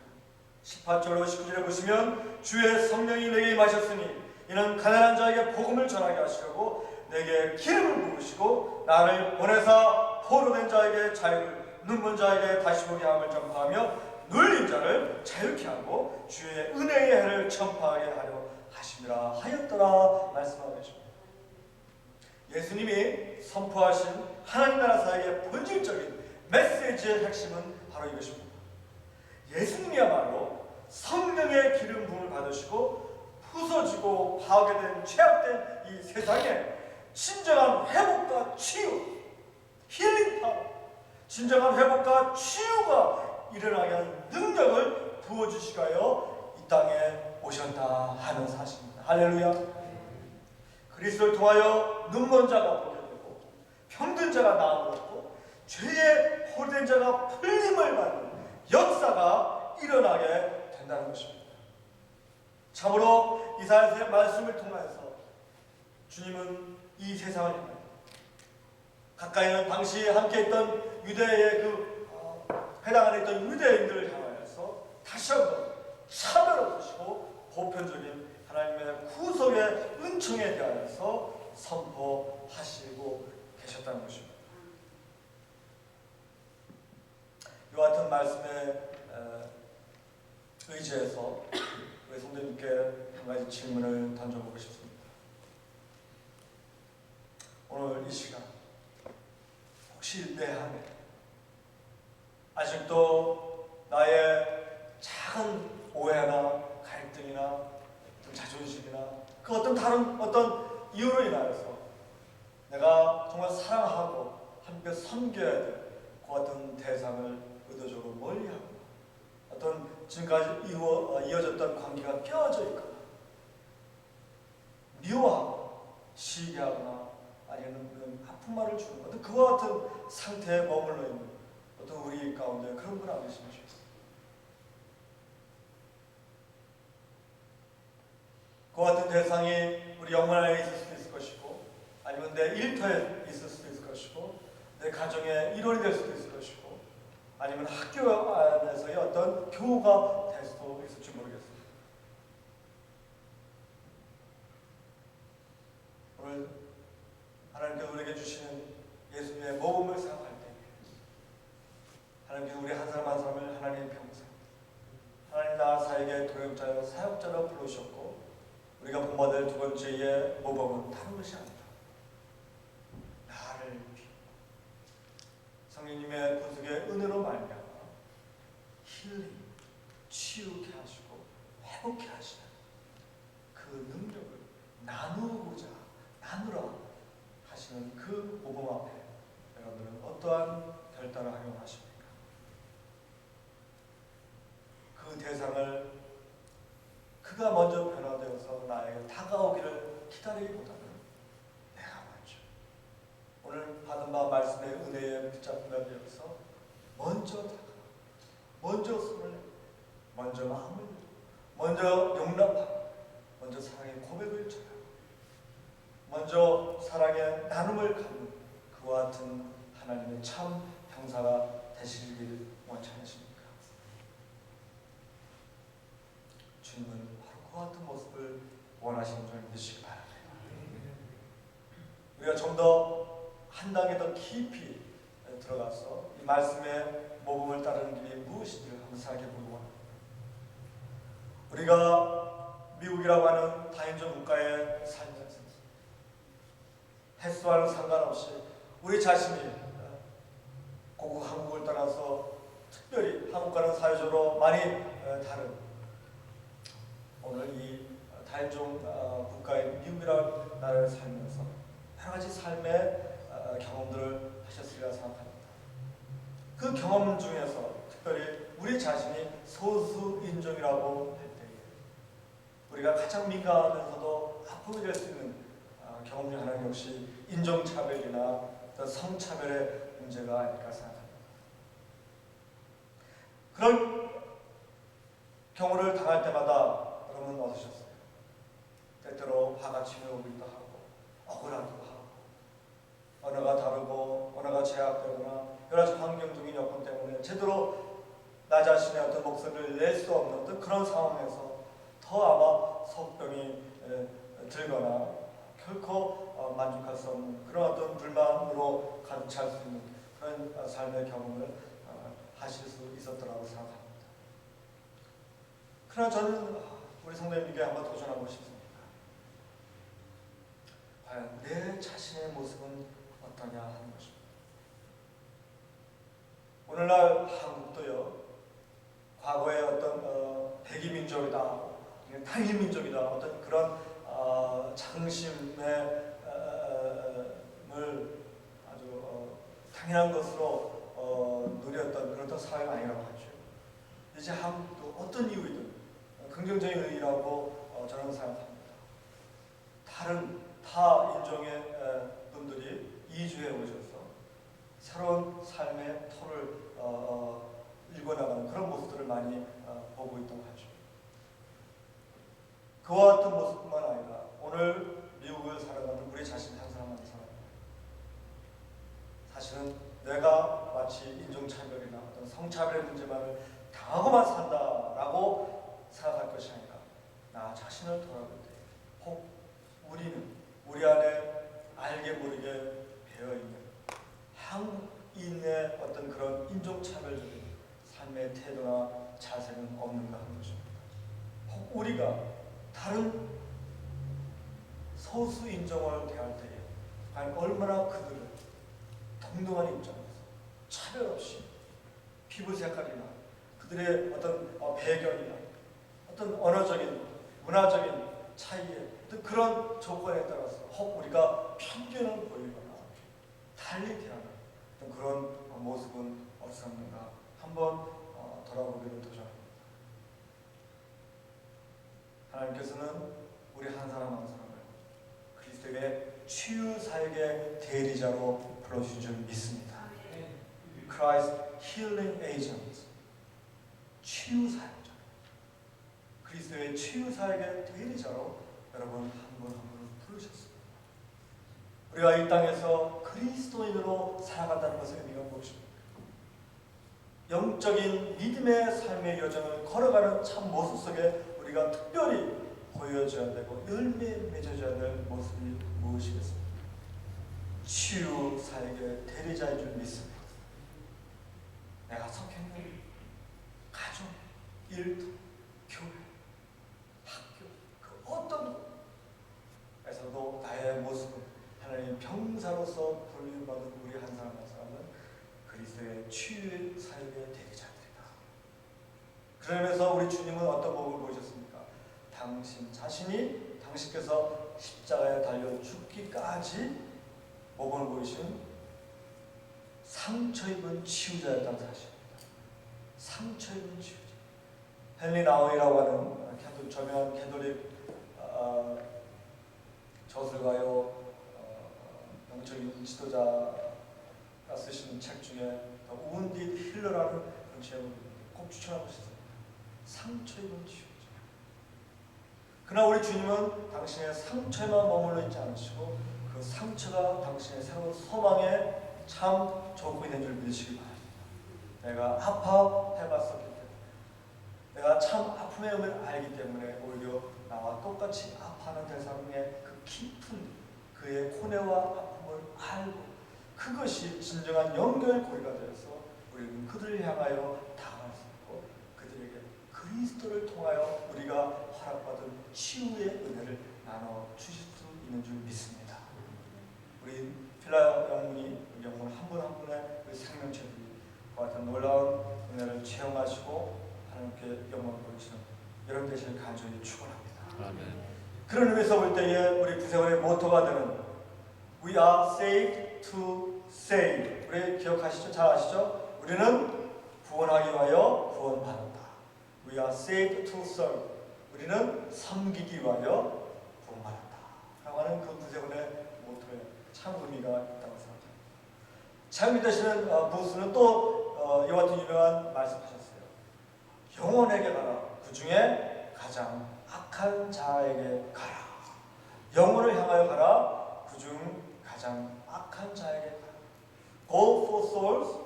18절로 19절에 보시면 주의 성령이 내게 임하셨으니 이는 가난한 자에게 복음을 전하게 하시려고 내게 기름을 부으시고 나를 보내사 포로된 자에게 자유를, 눈먼 자에게 다시 보게 함을 전파하며 눌린 자를 자유케 하고 주의 은혜의 해를 전파하게 하려 하심이라 하였더라 말씀하고 계십니다. 예수님이 선포하신 하나님 나라 사역의 본질적인 메시지의 핵심은 바로 이것입니다. 예수님이야말로 성령의 기름 부음을 받으시고 부서지고 파괴된 죄악된 이 세상에 진정한 회복과 치유, 힐링 파워, 진정한 회복과 치유가 일어나게 하는 능력을 부어주시기 위하여 이 땅에 오셨다 하는 사실입니다. 할렐루야. 그리스도를 통하여 눈먼 자가 보게 되고 병든 자가 나음을 얻고 죄에 포로된 자가 풀림을 받는 역사가 일어나게 된다는 것입니다. 참으로 이사야서의 말씀을 통해서 주님은 이 세상을 가까이는 당시 함께 있던 유대의 회당 안에 있던 유대인들을 향하여서 다시 한번 차별 없으시고 보편적인 하나님의 구속의 은총에 대하여서 선포하시고 계셨다는 것입니다. 이와 같은 말씀에 의지해서 우리 성도님께 한 가지 질문을 던져보고 싶습니다. 오늘 이 시간 혹시 내 안에 아직도 나의 작은 오해나 갈등이나 자존심이나 그 어떤 다른 어떤 이유로 인하여서 내가 정말 사랑하고 함께 섬겨야 될 그 어떤 대상을 의도적으로 멀리하고 어떤 지금까지 이어졌던 관계가 깨어져 있거나 미워하고 시기하거나 아니면 아픔만을 주는 어떤 그와 같은 상태에 머물러 있는 어떤 우리 가운데 그런 분 안 계십니까? 그와 같은 대상이 우리 영혼 안에 있을 수도 있을 것이고 아니면 내 일터에 있을 수도 있을 것이고 내 가정의 일원이 될 수도 있을 것이고 아니면 학교 안에서의 어떤 교우가 될 수도 있을지 모르겠습니다. 오늘 하나님께서 우리에게 주시는 예수님의 모범을 생각할 때 하나님께서 우리 한 사람 한 사람을 하나님의 평생 하나님 나라 사역의 동역자여 사역자로 부르셨고 우리가 본받을 두 번째의 모범은 다른 것이 아니다. 나를 성령님의 구속의 은혜로 말미암아 힐링, 치유케 하시고 회복케 하시는 그 능력을 나누라 하시는 그 모범 앞에 여러분은 어떠한 결단을 하려고 하십니까? 그 대상을 그가 먼저 변화되어서 나에게 다가오기를 기다리기보다는 내가 먼저 오늘 받은 바 말씀의 은혜에 붙잡히게 되어서 먼저 다가가 먼저 손을 먼저 마음을 열고 먼저 용납하고 먼저 사랑의 고백을 전하고 먼저 사랑의 나눔을 갖는 그와 같은 하나님의 참 형사가 되시길 원치 않으십니까? 주님은 바로 그와 같은 모습을 원하시는 줄 믿으시기 바랍니다. 우리가 좀 더 한 단계 더 깊이 들어가서 이 말씀의 모범을 따르는 길이 무엇인지를 한번 생각해 보기 원합니다. 우리가 미국이라고 하는 다인종 국가에 살면서 횟수와는 상관없이 우리 자신이 고국 한국을 떠나서 특별히 한국과는 사회적으로 많이 다른 오늘 이 다인종 국가의 미국이라는 나라에 살면서 여러 가지 삶의 경험들을 하셨으리라 생각합니다. 그 경험 중에서 특별히 우리 자신이 소수 인종이라고 할 때에 우리가 가장 민감하면서도 아픔이 될 수 있는 경험 중 하나는 역시 인종차별이나 성차별의 문제가 아닐까 생각합니다. 그런 경우를 당할 때마다 여러분 어떠셨어요? 때때로 화가 치밀어오기도 하고 억울하기도 하고 언어가 다르고 언어가 제약되거나 여러 가지 환경적인 여건 때문에 제대로 나 자신의 어떤 목소리를 낼 수 없는 어떤 그런 상황에서 더 아마 속병이 들거나 결코 만족할 수 없는 그런 어떤 불만으로 가득 찰 수 있는 그런 삶의 경험을 하실 수 있었더라고 생각합니다. 그러나 저는 우리 성도님께 한번 도전하고 싶습니다. 과연 내 자신의 모습은 어떠냐 하는 것입니다. 오늘날 한국도요, 과거의 어떤 백이민족이다, 당일민족이다, 어떤 그런 자긍심을 아주 당연한 것으로 누렸던 그런 사회가 아니라고 하죠. 이제 한국도 어떤 이유이든 긍정적인 의의라고 저는 생각합니다. 다른 타 인종의 분들이 이주해 오셔서 새로운 삶의 터를 일궈나가는 그런 모습들을 많이 보고 있다고 하죠. 그와 같은 모습뿐만 아니라 오늘 미국을 살아가는 우리 자신 한 사람 한 사람, 사실은 내가 마치 인종차별이나 어떤 성차별의 문제만을 당하고만 산다라고 생각할 것이 아니라 나 자신을 돌아볼 때 혹 우리는 우리 안에 알게 모르게 배어있는 한국인의 어떤 그런 인종차별적인 삶의 태도나 자세는 없는가 하는 것입니다. 혹 우리가 다른 소수 인종을 대할 때에 과연 얼마나 그들을 동등한 입장에서 차별 없이 피부 색깔이나 그들의 어떤 배경이나 어떤 언어적인 문화적인 차이에 그런 조건에 따라서 혹 우리가 편견을 보이거나 달리 대하는 그런 모습은 없었는가 한번 돌아보기를 도전합니다. 하나님께서는 우리 한 사람 한 사람을 그리스도의 치유사역의 대리자로 불러주신 줄 믿습니다. Christ Healing Agent, 치유사역자, 그리스도의 치유사역의 대리자로 여러분 한 분 한 분을 부르셨습니다. 우리가 이 땅에서 그리스도인으로 살아간다는 것의 의미가 무엇입니까? 영적인 믿음의 삶의 여정을 걸어가는 참 모습 속에 우리가 특별히 보여줘야 되고 열매 맺어줘야 될 모습이 무엇이겠습니까? 치유 사역의 대리자인 줄 믿습니다. 내가 속했는 가정, 일터, 교회, 학교 그 어떤 곳에서도 나의 모습은 하나님 병사로서 불림받은 우리 한 사람 한 사람은 그리스도의 치유 사역의 대리자들이다. 그러면서 우리 주님은 어떤 모습을 보이셨습니까? 당신 자신이 당신께서 십자가에 달려 죽기까지 모범을 보이신 상처 입은 치유자였다는 사실입니다. 상처 입은 치유자. 헨리 나우이라고 하는 저명한 캐톨릭 저술가요 영적인 지도자가 쓰신 책 중에 Wounded Healer라는 그런 제목을 꼭 추천하고 싶습니다. 상처 입은 치유죠. 그러나 우리 주님은 당신의 상처에만 머물러 있지 않으시고 그 상처가 당신의 새로운 소망의 참 조건이 된 줄 믿으시기 바랍니다. 내가 아파해봤었기 때문에, 내가 참 아픔의 의미를 알기 때문에 오히려 나와 똑같이 아파하는 대상의 그 깊은 그의 고뇌와 아픔을 알고 그것이 진정한 연결고리가 되어서 우리는 그들을 향하여 다가갈 수 있고 그들에게 그리스도를 통하여 우리가 허락받은 치유의 은혜를 나눠 주실 수 있는 줄 믿습니다. 우리 필라 영문이 영문 한 분 한 분의 우리 생명체들과 같은 놀라운 은혜를 체험하시고 하나님께 영광을 돌리시는 여러분 되시길 간절히 축원합니다. 아멘. 그런 의미에서 볼 때에 우리 구세원의 모토가 되는 We are saved to save. 우리 기억하시죠? 잘 아시죠? 우리는 구원하기 위하여 구원받는다. We are saved to serve. 우리는 섬기기 위하여 구원받는다. 라고 하는 그 구세원의 모토에 참 의미가 있다고 생각합니다. 참 되시는 부스는 또 이와 같은 유명한 말씀하셨어요. 영혼에게 가라. 그 중에 가장 악한 자에게 가라. 영혼을 향하여 가라. 그중 가장 악한 자에게 가라. Go for souls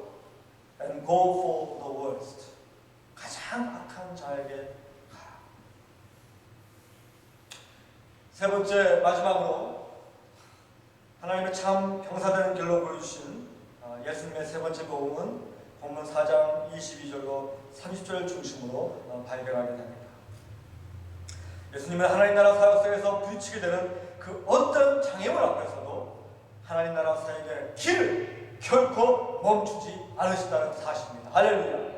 and go for the worst. 가장 악한 자에게 가라. 세 번째 마지막으로 하나님의 참 병사되는 길로 보여주신 예수님의 세 번째 복음은 본문 4장 22절로 30절 중심으로 발견하게 됩니다. 예수님은 하나님 나라 사역 속에서 부딪히게 되는 그 어떤 장애물 앞에서도 하나님 나라 사역의 길을 결코 멈추지 않으신다는 사실입니다. 할렐루야.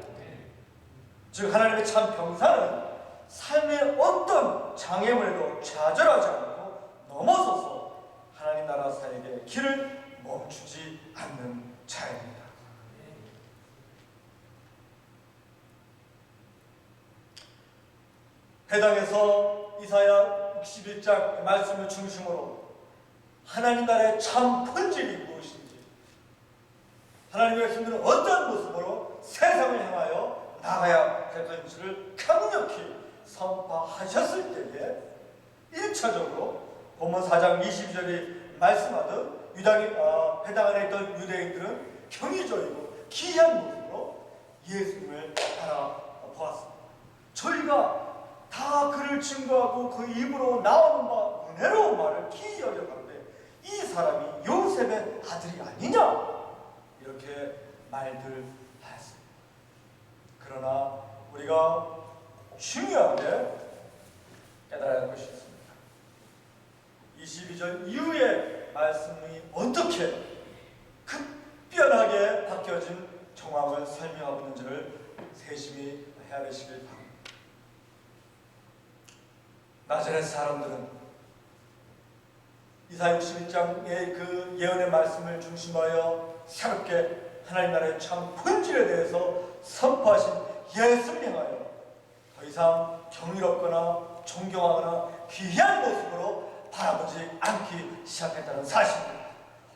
즉 하나님의 참 병사는 삶의 어떤 장애물에도 좌절하지 않고 넘어서서 하나님 나라 사역의 길을 멈추지 않는 자입니다. 해당에서 이사야 61장 말씀을 중심으로 하나님 나라의 참 본질이 무엇인지, 하나님의 백성들은 어떤 모습으로 세상을 향하여 나가야 될 것인지를 강력히 선포하셨을 때에 1차적으로 본문 4장 22절이 말씀하듯 해당 안에 있던 유대인들은 경이적이고 기이한 모습으로 예수님을 바라보았습니다. 저희가 다 그를 증거하고 그 입으로 나오는 바 은혜로운 말을 기이 여겨가는데 이 사람이 요셉의 아들이 아니냐? 이렇게 말들 하였습니다. 그러나 우리가 중요하게 깨달아야 할 것이 있습니다. 22절 이후의 말씀이 어떻게 급변하게 바뀌어진 정황을 설명하고 있는지를 세심히 헤아리시길 바랍니다. 나자렛 사람들은 이사야 61장의 그 예언의 말씀을 중심하여 새롭게 하나님 나라의 참 본질에 대해서 선포하신 예수를 향하여 더 이상 경이롭거나 존경하거나 귀한 모습으로 바라보지 않기 시작했다는 사실입니다.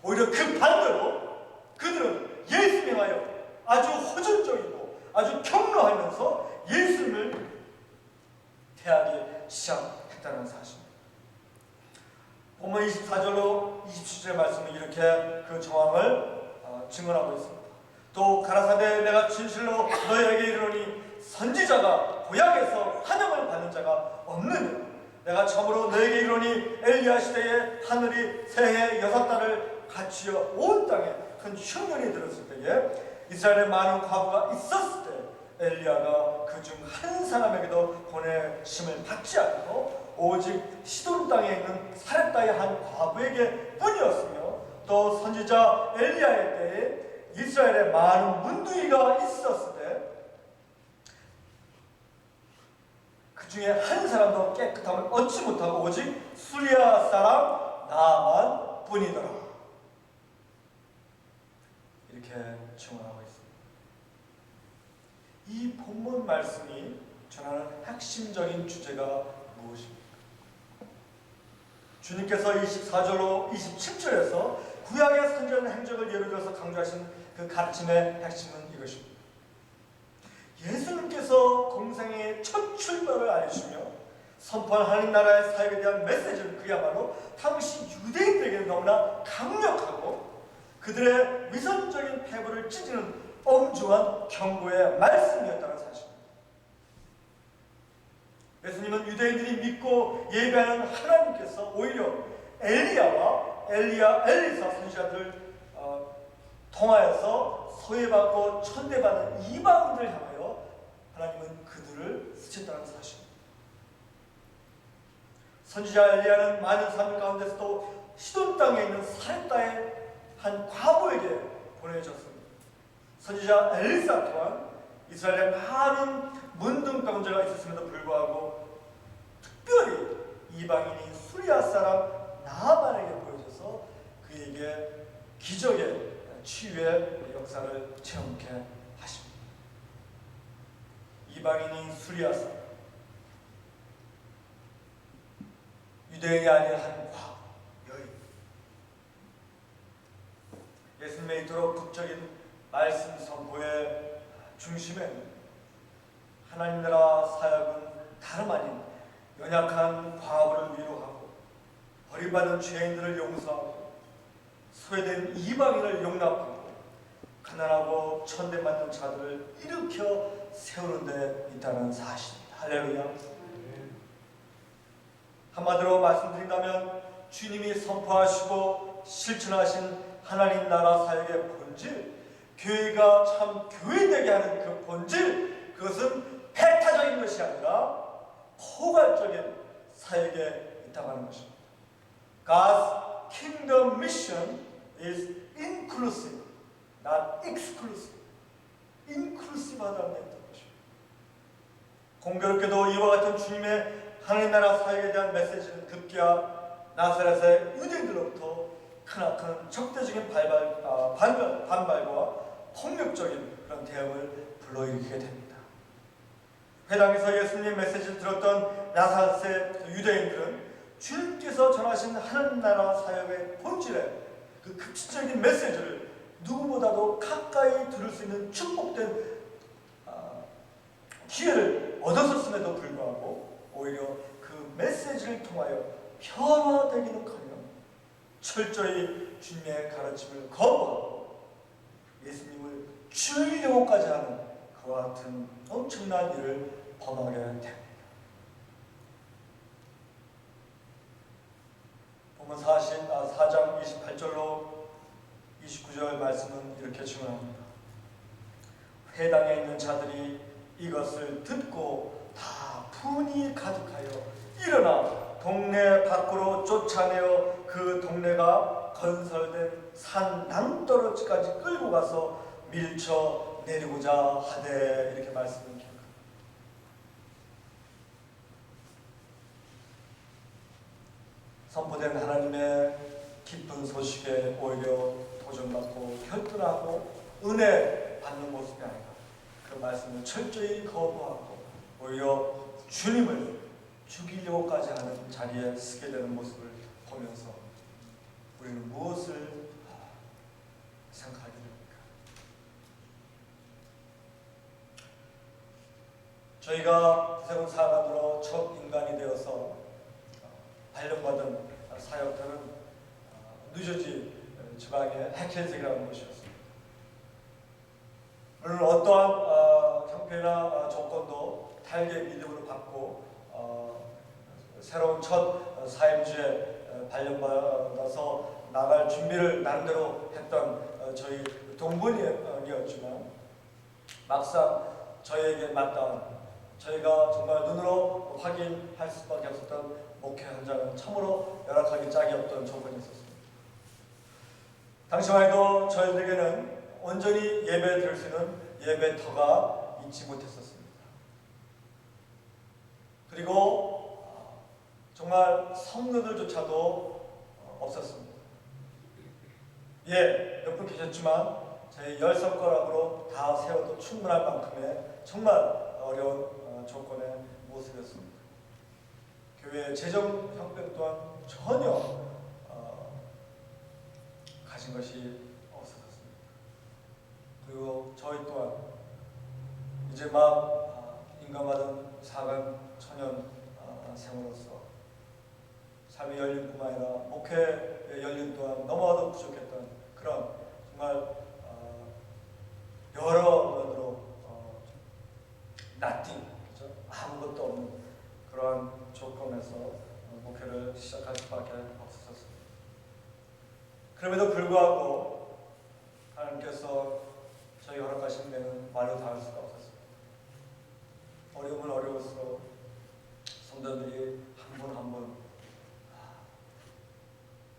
오히려 그 반대로 그들은 예수를 향하여 아주 호전적이고 아주 경로하면서 예수님을 대하기 시작했다는 사실입니다. 본문 24절로 27절의 말씀은 이렇게 그 정황을 증언하고 있습니다. 또 가라사대 내가 진실로 너희에게 이르노니 선지자가 고향에서 환영을 받는 자가 없느냐. 내가 참으로 너희에게 이르노니 엘리야 시대에 하늘이 새해 6달을 갖추어 온 땅에 큰 흉년이 들었을 때에 이스라엘에 많은 과부가 있었을 때 엘리야가 그중 한 사람에게도 보내심을 받지 않고 오직 시돈 땅에 있는 사렙다의 한 과부에게 뿐이었으며 또 선지자 엘리야의 때에 이스라엘에 많은 문둥이가 있었을 때 그 중에 한 사람도 깨끗함을 얻지 못하고 오직 수리아 사람 나만 뿐이더라. 이렇게 증언하고 있습니다. 이 본문 말씀이 전하는 핵심적인 주제가 무엇입니까? 주님께서 24절로 27절에서 구약의 선지자의 행적을 예로 들어서 강조하신 그 가르침의 핵심은 이것입니다. 예수님께서 공생의 첫 출발을 알려주며 선포한 하나님 나라의 사역에 대한 메시지는 그야말로 당시 유대인들에게 너무나 강력하고 그들의 위선적인 패부를 찢는 엄중한 경고의 말씀이었다는 사실입니다. 예수님은 유대인들이 믿고 예배하는 하나님께서 오히려 엘리사 선지자들을 통하여서 소외받고 천대받는 이방인들을 향하여 하나님은 그들을 쓰셨다는 사실입니다. 선지자 엘리야는 많은 사람 가운데서도 시돈 땅에 있는 사렙다의 한 과부에게 보내졌습니다. 선지자 엘리사 또한 이스라엘에 많은 문둥병자가 있었음에도 불구하고 특별히 이방인인 수리아 사람 나아만에게 보여줘서 그에게 기적의 치유의 역사를 체험케 하십니다. 이방인인 수리아 사람, 유대인이 아닌 한 여인, 예수님의 이토록 극적인 말씀 선포의 중심에는 하나님 나라 사역은 다름 아닌 연약한 과부를 위로하고 버림받은 죄인들을 용서하고 소외된 이방인을 용납하고 가난하고 천대받는 자들을 일으켜 세우는 데 있다는 사실입니다. 할렐루야. 한마디로 말씀드린다면 주님이 선포하시고 실천하신 하나님 나라 사역의 본질, 교회가 참 교회되게 하는 그 본질, 그것은 배타적인 것이 아니라 포괄적인 사역에 있다고 하는 것입니다. God's kingdom mission is inclusive, not exclusive. inclusive하다는 데 있다는 것입니다. 공교롭게도 이와 같은 주님의 하나님 나라 사역에 대한 메시지는 급기야 나사렛의 유대인들로부터 크나큰 적대적인 반발과 폭력적인 그런 대응을 불러일으키게 됩니다. 회당에서 예수님 메시지를 들었던 나사렛의 유대인들은 주님께서 전하신 하나님 나라 사역의 본질에 그 급진적인 메시지를 누구보다도 가까이 들을 수 있는 축복된 기회를 얻었음에도 불구하고 오히려 그 메시지를 통하여 변화되기는커녕 철저히 주님의 가르침을 거부하고 예수님을 죽이려고까지 하는 그와 같은 엄청난 일을 범하게 됩니다. 보면 4장 28절로 29절 말씀은 이렇게 증언합니다. 회당에 있는 자들이 이것을 듣고 다 분이 가득하여 일어나 동네 밖으로 쫓아내어 그 동네가 건설된 산 낭떠러지까지 끌고 가서 밀쳐 내리고자 하되, 이렇게 말씀을 기록합니다. 선포된 하나님의 기쁜 소식에 오히려 도전받고 결단하고 은혜 받는 모습이 아니라 그 말씀을 철저히 거부하고 오히려 주님을 죽이려고까지 하는 자리에 서게 되는 모습을 보면서 우리는 무엇을 생각하게 됩니까? 저희가 구세군 사관으로 첫 인간이 되어서 발령받은 사역들은 뉴저지 지방의 해켄색이라는 곳이었습니다. 물론 어떠한 형편이나 조건도 달게 믿음으로 받고 새로운 첫 사임주에 발령받아서 나갈 준비를 나름대로 했던 저희 동분이었지만 막상 저희에게 맞닿은, 저희가 정말 눈으로 확인할 수밖에 없었던 목회 현장은 참으로 열악하기 짝이 없던 조건이 있었습니다. 당시만 해도 저희들에게는 온전히 예배 드릴 수 있는 예배터가 있지 못했었습니다. 그리고 정말 성도들조차도 없었습니다. 몇 분 계셨지만 저희 10손가락으로 다 세워도 충분할 만큼의 정말 어려운 조건의 모습이었습니다. 교회의 재정 형편 또한 전혀 가진 것이 없었습니다. 그리고 저희 또한 이제 막 민감하던 사관 청년 생으로서 삶의 연륜뿐만 아니라 목회의 연륜 또한 너무나도 부족했던 그런 정말 여러 면으로 nothing, 그렇죠? 아무것도 없는 그러한 조건에서 목회를 시작할 수밖에 없었습니다. 그럼에도 불구하고 하나님께서 저희 허락하신 데는 말로 다 할 수가 없었습니다. 어려움은 어려울수록 성도들이 한 분 한 분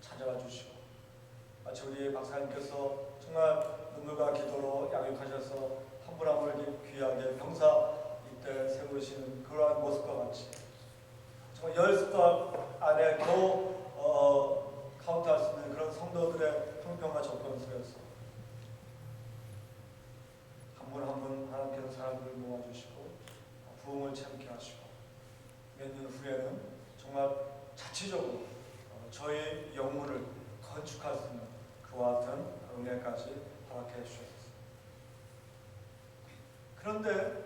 찾아와 주시고, 마치 우리 박사님께서 정말 눈물과 기도로 양육하셔서 한 분 한 분에게 귀하게 병사 이때 세우시는 그러한 모습과 같이 정말 10숟가락 안에 겨우 카운트할 수 있는 그런 성도들의 형편과 조건 속에서 한 분 한 분 하나님께서 사람들을 모아주시고 부흥을 참게 하시고 몇 년 후에는 정말 자체적으로 저의 영혼을 건축할 수 있는 그와 같은 은혜까지 허락해 주셨습니다. 그런데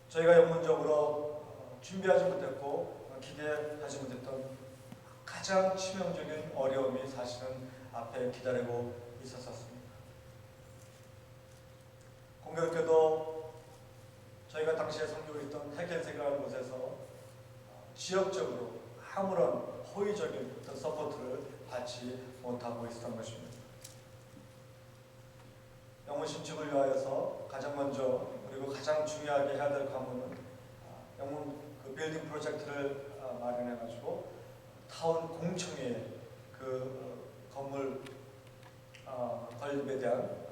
저희가 영문적으로 준비하지 못했고 기대하지 못했던 가장 치명적인 어려움이 사실은 앞에 기다리고 있었습니다. 공교롭게도 저희가 당시에 상주를 있던 해켄세라는 곳에서 지역적으로 아무런 호의적인 어떤 서포트를 받지 못하고 있었던 것입니다. 영혼 신축을 위하여서 가장 먼저 그리고 가장 중요하게 해야 될 과목은 영혼 그 빌딩 프로젝트를 마련해가지고 타운 공청회에 그 건물 건립에 대한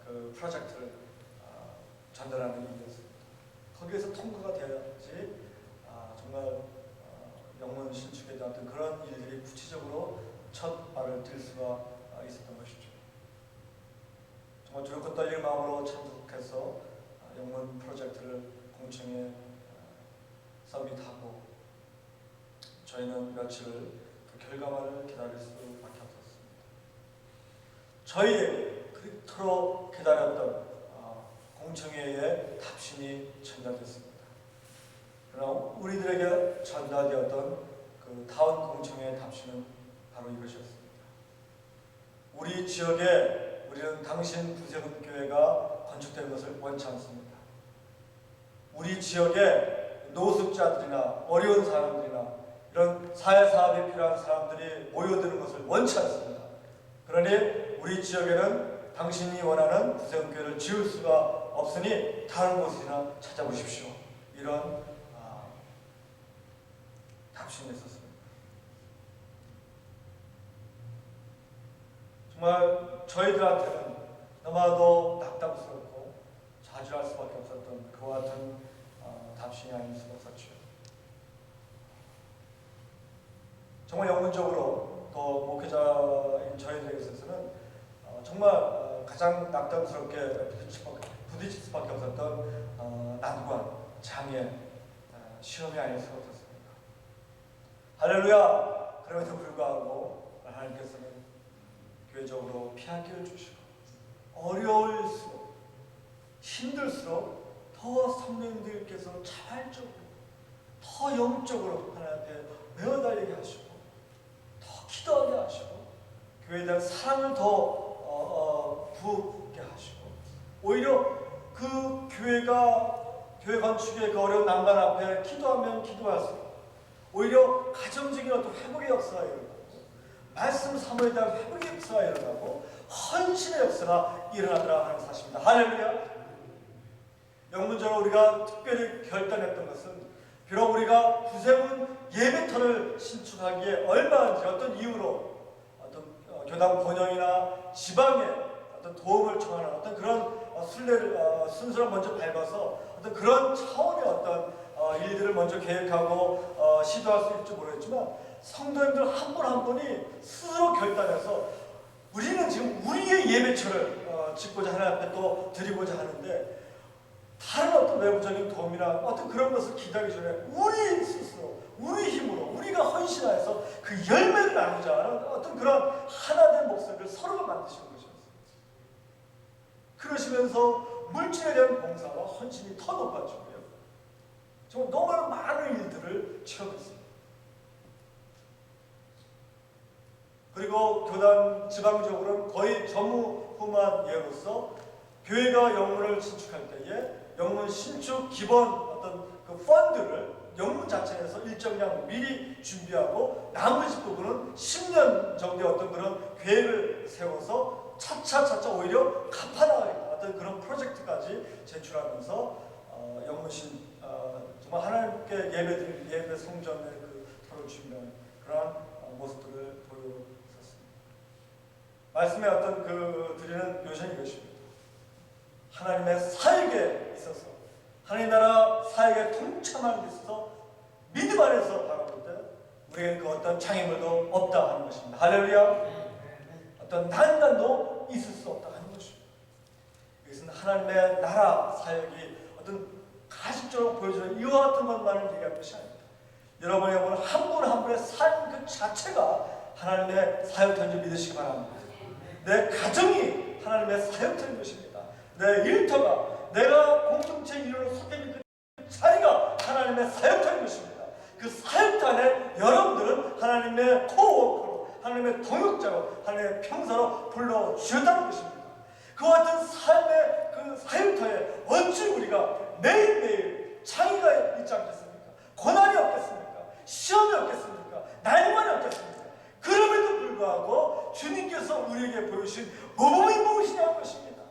그 프로젝트를 전달하는 일이었습니다. 거기에서 통과가 돼야지 정말 영혼 신축에 대한 그런 일들이 구체적으로 첫 발을 들 수가 있었던 것이죠. 정말 두렵고 떨리는 마음으로 참석해서 영혼 프로젝트를 공청회 서밋하고 저희는 며칠을 그 결과만을 기다릴 수밖에 없었습니다. 저희에게 그토록 기다렸던 공청회의 답신이 전달됐습니다. 그러나 우리들에게 전달되었던 그 타운 공청회의 답신은 바로 이것이었습니다. 우리 지역에 우리는 당신 구세군교회가 건축된 것을 원치 않습니다. 우리 지역에 노숙자들이나 어려운 사람들이나 이런 사회사업에 필요한 사람들이 모여드는 것을 원치 않습니다. 그러니 우리 지역에는 당신이 원하는 구세군교회를 지을 수가 없으니 다른 곳이나 찾아보십시오. 이런 답신이 있었습니다. 정말 저희들한테는 너무나도 낙담스럽고 좌절할 수밖에 없었던 그와 같은 답신이 아닐 수가 없었죠. 정말 영문적으로 또 목회자인 저희들에게 있어서는 정말 가장 낙담스럽게 부딪힐 수밖에 없었던 난관, 장애, 시험이 아닐 수가 없었습니다. 할렐루야! 그럼에도 불구하고 하나님께서는 교회적으로 피할 주시고 어려울수록 힘들수록 더 성령님들께서 자발적으로 더 영적으로 하나님 앞에 매어달리게 하시고 더 기도하게 하시고 교회에 대한 사랑을 더 부게 하시고 오히려 그 교회 건축의 그 어려운 난관 앞에 기도하면 기도할수록 오히려 가정적인 어떤 회복의 역사가 일어나고 말씀 사모에 대한 회복의 역사가 일어나고 헌신의 역사가 일어나더라 하는 사실입니다. 할렐루야! 영문적으로 우리가 특별히 결단했던 것은 비록 우리가 구세군 예배터를 신축하기에 얼마든지 어떤 이유로 어떤 교단 번영이나 지방에 어떤 도움을 청하는 어떤 그런 순서를 먼저 밟아서 어떤 그런 차원의 어떤 일들을 먼저 계획하고 시도할 수 있을지 모르겠지만 성도님들 한 분 한 분이 스스로 결단해서 우리는 지금 우리의 예배처를 짓고자 하나님 앞에 또 드리고자 하는데 다른 어떤 외부적인 도움이나 어떤 그런 것을 기다리기 전에 우리 스스로 우리 힘으로 우리가 헌신하여서 그 열매를 나누자 하는 어떤 그런 하나된 목소리를 서로가 만드시는 것이었습니다. 그러시면서 물질에 대한 봉사와 헌신이 더 높아지고요. 정말 너무 많은 일들을 체험했습니다. 그리고 교단 지방적으로는 거의 전무후무한 예로서 교회가 영문을 신축할 때에 영문 신축 기본 어떤 그 펀드를 영문 자체에서 일정량 미리 준비하고 나머지 부분은 10년 정도의 어떤 그런 계획을 세워서 차차 오히려 갚아나가겠다 어떤 그런 프로젝트까지 제출하면서 영문신 정말 하나님께 예배 성전의 그 토를 준비하는 그러한 모습들을 보여줬습니다. 말씀의 어떤 그 드리는 묘전이 이것입니다. 하나님의 사역에 있어서 하나님 나라 사역에 동참하는 데 있어서 믿음 안에서 바라볼 때 우리에게 그 어떤 장애물도 없다 하는 것입니다. 할렐루야. 어떤 난간도 있을 수 없다 하는 것입니다. 이것은 하나님의 나라 사역이 어떤 가식적으로 보여주는 이와 같은 것만을 얘기할 것이 아닙니다. 여러분의 한 분 한 분의 삶 그 자체가 하나님의 사역터인 줄 믿으시기 바랍니다. 내 가정이 하나님의 사역터인 것입니다. 내 일터가 내가 공동체 일원으로 속해 있는 그 자리가 하나님의 사역터인 것입니다. 그 사역터 안에 여러분들은 하나님의 코워커로 하나님의 동역자로 하나님의 평사로 불러주셨다는 것입니다. 그와 같은 삶의 그 사역터에 어찌 우리가 매일매일 창의가 있지 않겠습니까? 고난이 없겠습니까? 시험이 없겠습니까? 날만이 없겠습니까? 그럼에도 불구하고 주님께서 우리에게 보여주신 모범이 무엇이냐는 것입니다.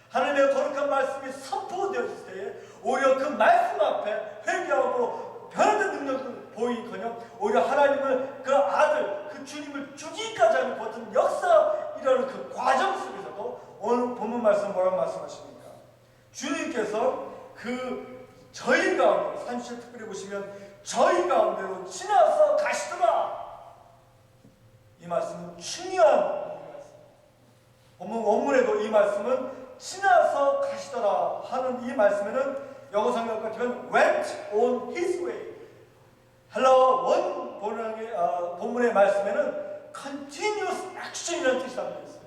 하나님의 거룩한 말씀이 선포되었을 때에 오히려 그 말씀 앞에 회개하고 변화된 능력을 보이거니와 오히려 하나님을 그 아들 그 주님을 죽이기까지 하는 그 어떤 역사이라는 그 과정 속에서도 오늘 본문 말씀 뭐라고 말씀하십니까? 주님께서 그 저희 가운데 30절 특별히 보시면 저희 가운데로 지나서 가시더라. 이 말씀은 중요한 말씀입니다. 본문 원문에도 이 말씀은 지나서 가시더라 하는 이 말씀에는 영어 성경 같으면 went on his way. 헬라어 원 본문의 말씀에는 continuous action이라는 뜻이 담겨 있어요.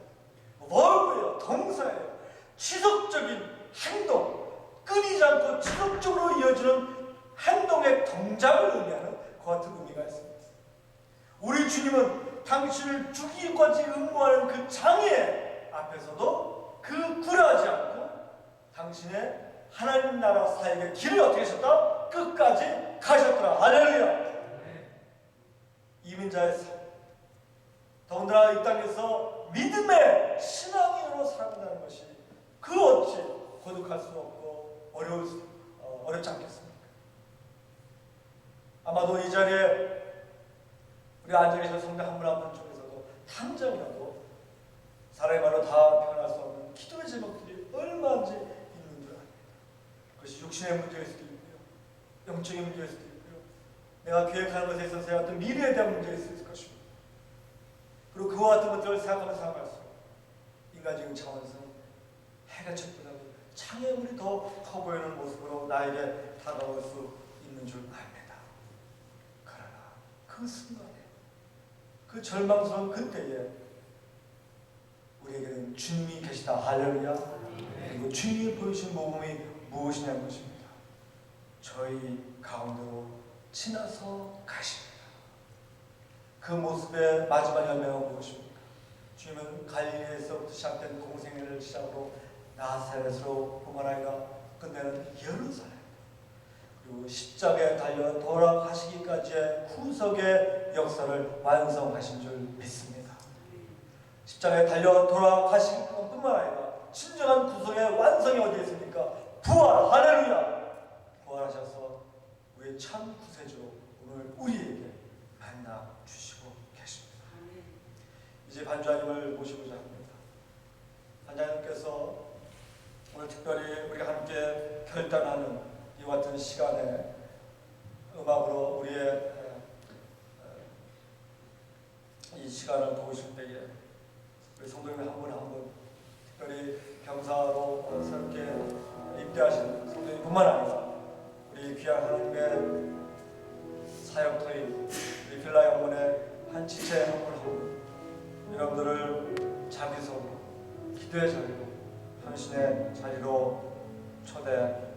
verb예요, 동사예요. 지속적인 행동, 끊이지 않고 지속적으로 이어지는 행동의 동작을 의미하는 그 같은 의미가 있습니다. 우리 주님은 당신을 죽이기까지 응모하는 그 장애 앞에서도 그 굴하지 않고 당신의 하나님 나라 사역의 길을 어떻게 하셨다? 끝까지 가셨더라. 할렐루야. 이민자의 삶, 더군다나 이 땅에서 믿음의 신앙인으로 살아간다는 것이 그 어찌 고독할 수 없고 어렵지 않겠습니까? 아마도 이 자리에 우리 앉아계신 성도 한 분 한 분 중에서도 당장이라도 사람의 말로 다 표현할 수 없는 기도의 제목들이 얼마든지 있는 줄 압니다. 그것이 육신의 문제일 수도 있고요, 영적인 문제일 수도 있고요, 내가 계획하는 것에 있어서 어떤 미래에 대한 문제일 수 있을 것입니다. 그리고 그와 같은 것들을 생각하면 생각할수록 인간적인 차원에서는 해가 척보다도 장애물이 더 커 보이는 모습으로 나에게 다가올 수 있는 줄 압니다. 그러나 그 순간에 그 절망스러운 그때에 우리에게는 주님이 계시다. 할렐루야. 그리고 주님이 보여주신 모범이 무엇이냐는 것입니다. 저희 가운데로 지나서 가십니다. 그 모습의 마지막 열매가 무엇입니까? 주님은 갈릴리에서부터 시작된 공생애를 시작으로 나사렛으로 뿐만 아니라 끝내는 예루살렘, 그리고 십자가에 달려 돌아가시기까지의 후속의 역사를 완성하신 줄 믿습니다. 십자가에 달려 돌아가신 것뿐만 아니라 진정한 구속의 완성이 어디에 있습니까? 부활. 할렐루야. 부활하셔서 우리의 참 구세주로 오늘 우리에게 만나 주시고 계십니다. 이제 반주하님을 모시고자 합니다. 반주하님께서 오늘 특별히 우리가 함께 결단하는 이와 같은 시간에 음악으로 우리의 이 시간을 도우실 때에 우리 성도님들 한 분 한 분, 특별히 병사로 새롭게 입대하신 성도님뿐만 아니라 우리 귀한 하나님의 사역터인 우리 빌라 영문의 한 지체 한 분 한 분, 여러분들을 자비성으로 기도의 자리로 헌신의 자리로 초대